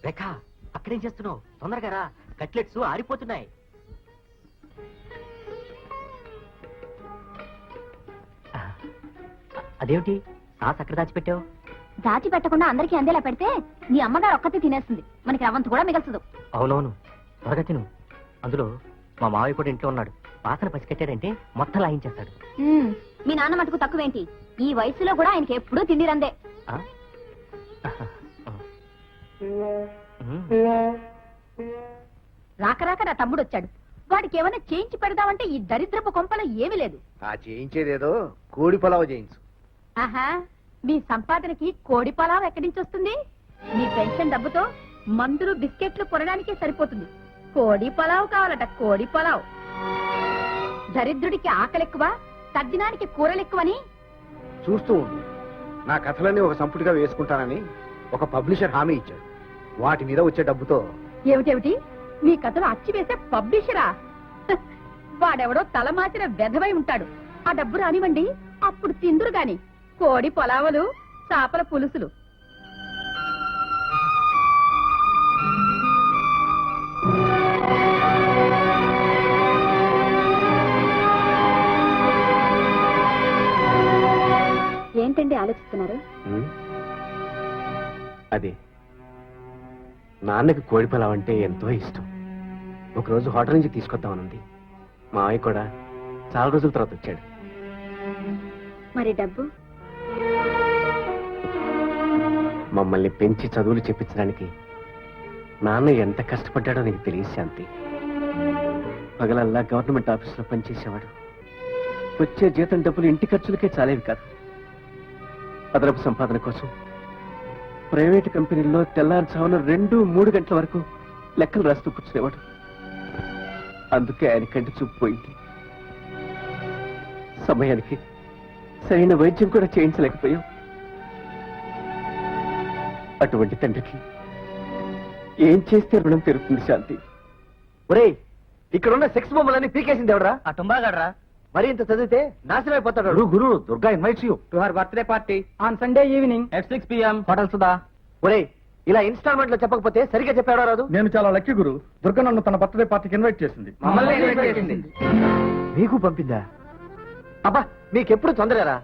రేఖ అక్కడేం చేస్తున్నావు? తొందరగా రా, కట్లెట్స్ ఆరిపోతున్నాయి. అదేమిటి సాస్ అక్కడ దాచిపెట్టావు? దాచిపెట్టకుండా అందరికీ అందేలా పెడితే నీ అమ్మగారు ఒక్కతే తినేస్తుంది, మనకి రవ్వంత కూడా మిగల్చదు. అవునవును, త్వరగా తిను. అందులో మా మావయ్య కూడా ఇంట్లో ఉన్నాడు. వాసన పసికట్టాడంటే మొత్తం లాగించేస్తాడు. మీ నాన్న మటుకు తక్కువేంటి? ఈ వయసులో కూడా ఆయనకి ఎప్పుడూ తిండి రందే. రాక రాక నా తమ్ముడు వచ్చాడు. వాడికి ఏమైనా చేయించి పెడదామంటే ఈ దరిద్రపు కొంపలో ఏమీ లేదు. ఆ చేయించేదేదో కోడి పొలావు చేయించు. ఆహా, మీ సంపాదనకి కోడి పొలావు ఎక్కడి నుంచి వస్తుంది? మీ పెన్షన్ డబ్బుతో మందులు బిస్కెట్లు కొనడానికే సరిపోతుంది. కోడి పొలావు కావాలట, కోడి పొలావు. దరిద్రుడికి ఆకలెక్కువ, తద్దినానికి కూరలెక్కువని. చూస్తూ ఉండు, నా కథలన్నీ ఒక సంపుటిగా వేసుకుంటానని ఒక పబ్లిషర్ హామీ ఇచ్చాడు. వాటి మీద వచ్చే డబ్బుతో ఏమిటేమిటి? మీ కథలు అచ్చి వేసే పబ్లిషరా? వాడెవడో తలమాచిన వెధవై ఉంటాడు. ఆ డబ్బు రానివ్వండి, అప్పుడు తిందురు గాని కోడి పొలావలు, చాపల పులుసులు. ఏంటండి ఆలోచిస్తున్నారు? అదే, నాన్నకి కోడి పొలావు అంటే ఎంతో ఇష్టం. ఒకరోజు హోటల్ నుంచి తీసుకొద్దామనుంది. మా అయ్య కూడా చాలా రోజుల తర్వాత వచ్చాడు. మరి డబ్బు? మమ్మల్ని పెంచి చదువులు చెప్పించడానికి నాన్న ఎంత కష్టపడ్డాడో నీకు తెలియదు శాంతి. పగలల్లా గవర్నమెంట్ ఆఫీసులో పనిచేసేవాడు. వచ్చే జీతం డబ్బులు ఇంటి ఖర్చులకే చాలేవి కాదు. అదనపు సంపాదన కోసం ప్రైవేటు కంపెనీల్లో తెల్లారుజామున 2-3 గంటల వరకు లెక్కలు రాస్తూ కూర్చునేవాడు. అందుకే ఆయన కంటి చూపు పోయింది. సమయానికి సరైన వైద్యం కూడా చేయించలేకపోయాం. అటువంటి తండ్రికి ఏం చేస్తే రుణం పెరుగుతుంది శాంతి? ఒరే, ఇక్కడున్న సెక్స్ బొమ్మలన్నీ పీకేసింది ఎవడరా? ఆ టుంబాగాడరా. మరి ఇంత చదివితే నాశనం అయిపోతాడు. గురు Durga invites you to her birthday party on Sunday evening at 6 PM hotel Sudha. ఒరే, ఇలా ఇన్స్టాల్మెంట్ లో చెప్పకపోతే సరిగ్గా చెప్పాడా రాదు? నేను చాలా లక్కీ గురు. దుర్గా నన్ను తన బర్త్డే పార్టీకి ఇన్వైట్ చేసింది. మీకు పంపిందా? అబ్బా, మీకెప్పుడు తొందరరా?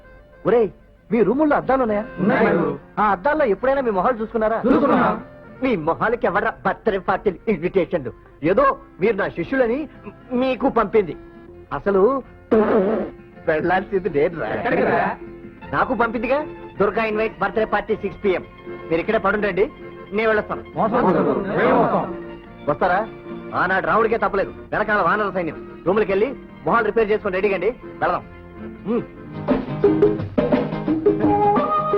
ఒరే, మీ రూముల్లో అద్దాలు ఉన్నాయా? ఆ అద్దాల్లో ఎప్పుడైనా మీ మొహాలు చూసుకున్నారా? మీ మొహాలకి ఎవరా బర్త్డే పార్టీ ఇన్విటేషన్లు? ఏదో మీరు నా శిష్యులని మీకు పంపింది. అసలు వెళ్ళాల్సింది నేను రా. నాకు పంపిందిగా. Durga invite birthday party 6 PM. మీరు ఇక్కడే పడుండండి, నేను వెళ్ళొస్తాను. వస్తారా? ఆనాడు రావుడికే తప్పలేదు, వెనకాల వానర సైన్యం. రూములకి వెళ్ళి మొహాలు రిపేర్ చేసుకొని రెడీగండి, వెళదాం.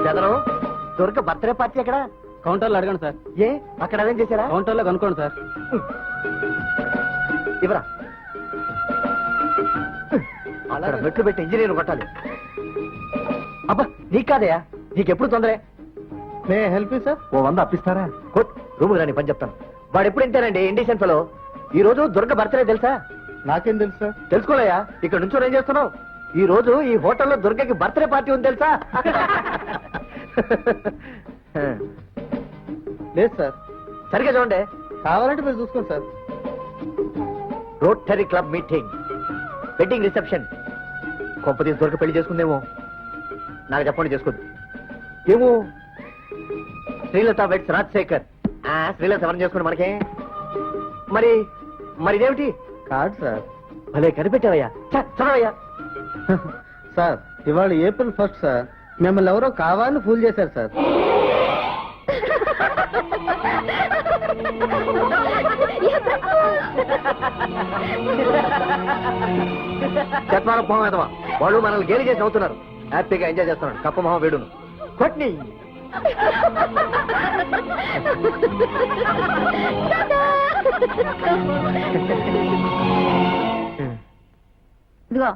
బెదరు, దుర్గ బర్త్డే పార్టీ ఎక్కడ? కౌంటర్లో అడగండి సార్. ఏ, అక్కడ అరేంజ్ చేశారా? కౌంటర్లో కనుక్కోండి సార్. ఇవరా, అక్కడ మెట్లు పెట్టి ఇంజనీర్ కొట్టాలి. అబ్బా, నీకు కాదయా, నీకెప్పుడు తొందరే. May help sir? ఓ 100 అప్పిస్తారా? రూము రాని పని చెప్తాను. వాడు ఎప్పుడు ఇంతేనండి ఇండిషన్ ఫెలో. ఈ రోజు దుర్గ బర్త్డే తెలుసా? నాకేం తెలుసు సార్? తెలుసుకోలేయా? ఇక్కడ నుంచి ఏం చేస్తున్నావు? ఈ రోజు ఈ హోటల్లో దుర్గకి బర్త్డే పార్టీ ఉంది తెలుసా? లేదు సార్. సరిగ్గా చూడండి. కావాలంటే మీరు చూసుకోండి sir. Rotary club meeting, wedding reception. కొంపతీసి దుర్గ పెళ్లి చేసుకుందేమో. నాకు చెప్పండి, చేసుకోదు ఏమో. శ్రీలత వెడ్స్ రాజశేఖర్. శ్రీలత ఎవరిని చేసుకోండి మనకే. మరి మరి ఇదేమిటి? కాదు సార్. భలే కనిపెట్టావయ్యా. చదవయ్యా. సార్, ఇవాళ April 1st సార్. మిమ్మల్ని ఎవరో కావాలని ఫూల్ చేశారు సార్. చత్వారం మొహం ఎదవా. వాళ్ళు మనల్ని గేలి చేసి అవుతున్నారు. హ్యాపీగా ఎంజాయ్ చేస్తున్నాడు. కప్ప మొహం వేడును కొట్ని. ఇదిగో,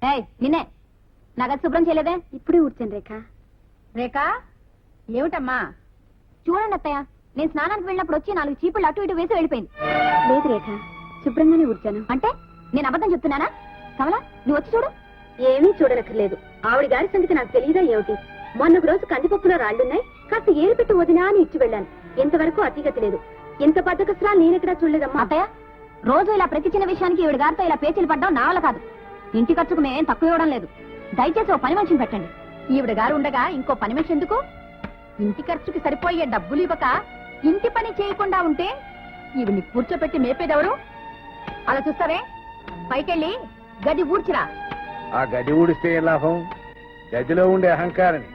ఏయ్ నిన్నే, నగదు శుభ్రం చేయలేదే? ఇప్పుడే ఊడ్చాను. రేఖ. రేఖ, ఏమిటమ్మా? చూడండి అత్తయ్య, నేను స్నానానికి వెళ్ళినప్పుడు వచ్చి 4 చీపుళ్ళు అటు ఇటు వేసి వెళ్ళిపోయింది. లేదు రేఖ, శుభ్రంగానే ఊడ్చాను. అంటే నేను అబద్ధం చెప్తున్నానా? కమలా, నువ్వు వచ్చి చూడు. ఏమీ చూడనక్కర్లేదు. ఆవిడ గారి సంగతి నాకు తెలియదా ఏమిటి? మొన్న రోజు కందిపప్పులో రాళ్లున్నాయి, కాస్త ఏరు పెట్టి వదినా అని ఇచ్చి వెళ్ళాను. ఎంతవరకు అతిగతి లేదు. ఎంత బద్దకస్రా నేనెక్కడా చూడలేదమ్మా. అత్తయ్య, రోజు ఇలా ప్రతి చిన్న విషయానికి ఈవిడ గారితో ఇలా పేచీలు పడ్డం నా వల్ల కాదు. ఇంటి ఖర్చుకు మేమేం తక్కువ ఇవ్వడం లేదు. దయచేసి ఓ పని మనిషిని పెట్టండి. ఈవిడ గారు ఉండగా ఇంకో పని మనిషి ఎందుకు? ఇంటి ఖర్చుకి సరిపోయే డబ్బులు ఇవ్వక ఇంటి పని చేయకుండా ఉంటే ఈవిడ్ని కూర్చోపెట్టి మేపేదెవరు? అలా చూస్తావే, పైకెళ్ళి గది ఊడ్చిరా. ఆ గది ఊడిస్తే ఏ లాభం? గదిలో ఉండే అహంకారాన్ని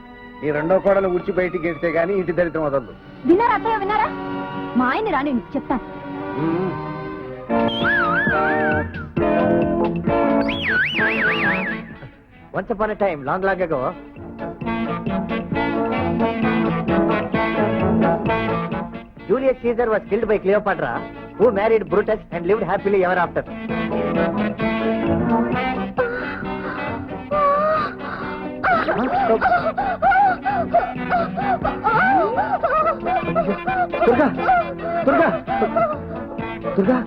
ఈ రెండో కోడలు ఊడ్చి బయటికి గెడితే గానీ ఇంటి దరిద్రం వదలదు. విన్నారా అత్తయ్య, విన్నారా? మా ఆయన్ని రాని చెప్తాను. Once upon a time, long ago, Julius Caesar was killed by Cleopatra, who married Brutus and lived happily ever after. Durga, Durga, Durga.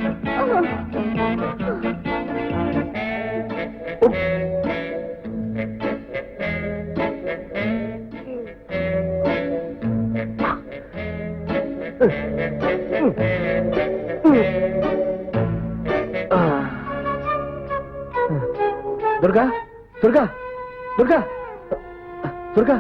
Durga, Durga, Durga, Durga.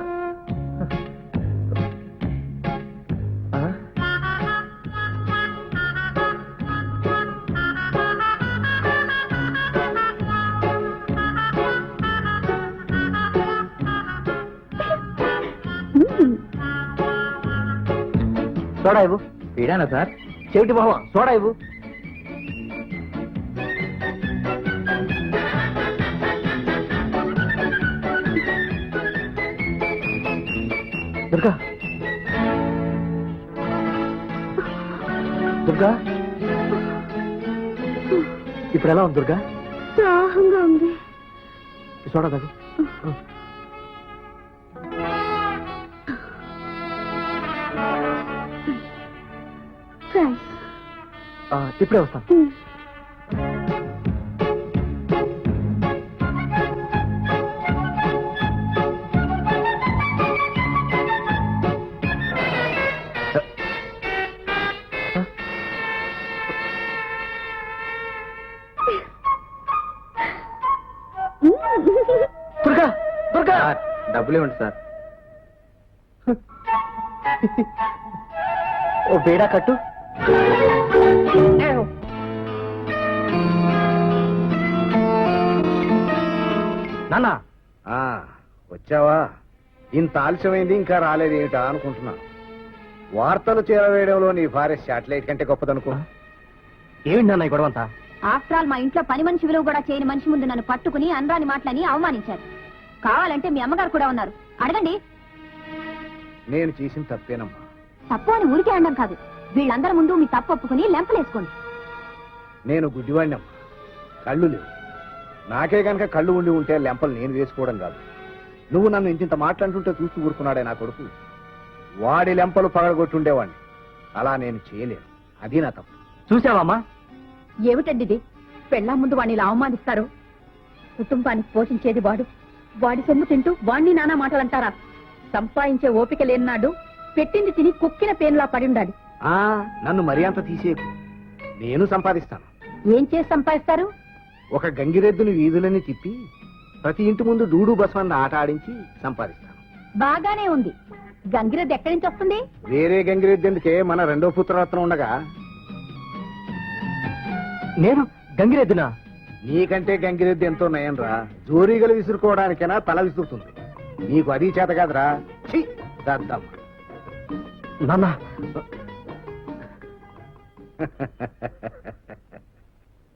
Soda ఇవ్వు. వీడానా సార్? చెవిటి మొహం, సోడా ఇవ్వు. దుర్గా, దుర్గా, ఇప్పుడు ఎలా ఉంది దుర్గా? దాహంగా ఉంది. సోడా తాగు. ఇప్పుడే వస్తాను. దుర్గా, దుర్గా. డబ్బులు ఇవ్వండి సార్. ఓ బేడా కట్టు. నాన్న, వచ్చావా? ఇంత ఆలస్యమైంది ఇంకా రాలేదేమిటా అనుకుంటున్నాను. వార్తలు చేరవేయడంలో నీ భార్య శాటిలైట్ కంటే గొప్పదనుకో. ఏమిటి నాన్న ఈ గొడవంతా? ఆఫ్టర్ ఆల్ మా ఇంట్లో పని మనిషి విలువ కూడా చేయని మనిషి ముందు నన్ను పట్టుకుని అనరాని మాటలని అవమానించారు. కావాలంటే మీ అమ్మగారు కూడా ఉన్నారు, అడగండి. నేను చేసిన తప్పేనమ్మా. తప్పు అని ఊరికే అనడం కాదు, వీళ్ళందరి ముందు మీ తప్పు ఒప్పుకుని లెంపలేసుకోండి. నేను గుడ్డివాడినమ్మా, కళ్ళు లేవు. నాకే గనక కళ్ళు ఉండి ఉంటే లెంపలు నేను వేసుకోవడం కాదు. నువ్వు నన్ను ఇంత మాట్లాడుతుంటే చూస్తూ ఊరుకున్నాడే నా కొడుకు. వాడి లెంపలు పగలగొట్టుండేవాడిని. అలా నేను చేయలేను, అది నా తప్పు. చూసావమ్మా? ఏమిటండి ఇది? పెళ్ళా ముందు వాడిని ఇలా అవమానిస్తారు. కుటుంబానికి పోషించేది వాడు, వాడి సొమ్ము తింటూ వాణ్ణి నానా మాటలంటారా? సంపాదించే ఓపిక లేనాడు పెట్టింది తిని కుక్కిన పేనులా పడి ఉండాలి. నన్ను మరీ అంత తీసేకు. నేను సంపాదిస్తాను. ఏం చేసి సంపాదిస్తారు? ఒక గంగిరెద్దుని వీధులని తిప్పి ప్రతి ఇంటి ముందు డూడు బస్మంద ఆట ఆడించి సంపాదిస్తాను. బాగానే ఉంది. గంగిరెద్దు ఎక్కడి నుంచి వస్తుంది? వేరే గంగిరెద్దు ఎందుకే, మన రెండో పుత్రరత్నం ఉండగా. నేను గంగిరెద్దునా? నీకంటే గంగిరెద్దు ఎంతో నయం రా. జోరీగలు విసురుకోవడానికైనా తల విసురుతుంది. నీకు అది చేత కాదురా. దద్దమ్మ. నాన్న